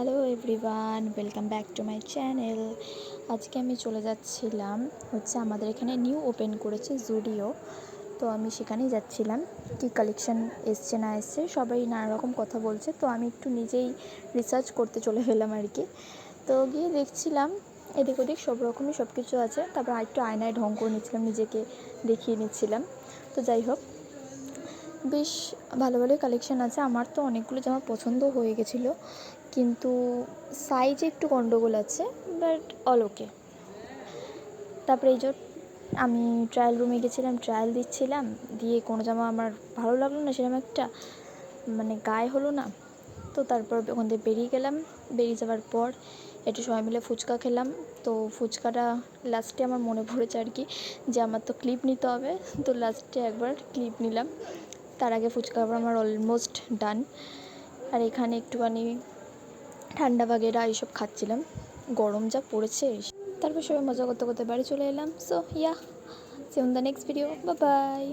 Hello everyone, welcome back to my channel. আজকে আমি চলে যাচ্ছিলাম আমাদের এখানে নিউ ওপেন করেছে জুডিও। তো আমি সেখানেই যাচ্ছিলাম। কী কালেকশান এসছে না এসছে সবাই নানা রকম কথা বলছে, তো আমি একটু নিজেই রিসার্চ করতে চলে গেলাম আর কি। তো গিয়ে দেখছিলাম এদিক ওদিক সব রকমই সব কিছু আছে। তারপর একটু আয়নায় ঢং করে নিচ্ছিলাম, নিজেকে দেখিয়ে নিচ্ছিলাম। তো যাই হোক, বেশ ভালো ভালোই কালেকশান আছে। আমার তো অনেকগুলো জামা পছন্দ হয়ে গেছিলো, কিন্তু সাইজে একটু গন্ডগোল আছে, বাট অল ওকে। তারপরে এই যে আমি ট্রায়াল রুমে গেছিলাম, ট্রায়াল দিচ্ছিলাম, দিয়ে কোনো জামা আমার ভালো লাগলো না, সেরকম একটা গায়ে হলো না। তো তারপর ওখান থেকে বেরিয়ে গেলাম। বেরিয়ে যাওয়ার পর একটু সবাই মিলে ফুচকা খেলাম। তো ফুচকাটা লাস্টে আমার মনে পড়েছে আর কি, যে আমার তো ক্লিপ নিতে হবে। তো লাস্টে একবার ক্লিপ নিলাম, তার আগে ফুচকা আবার আমার অলমোস্ট ডান। আর এখানে একটুখানি ঠান্ডা বাগেরা এইসব খাচ্ছিলাম, গরম যা পড়েছে। তারপর সবাই মজা করতে করতে বাড়ি চলে এলাম। So yeah, see on the next video, bye by.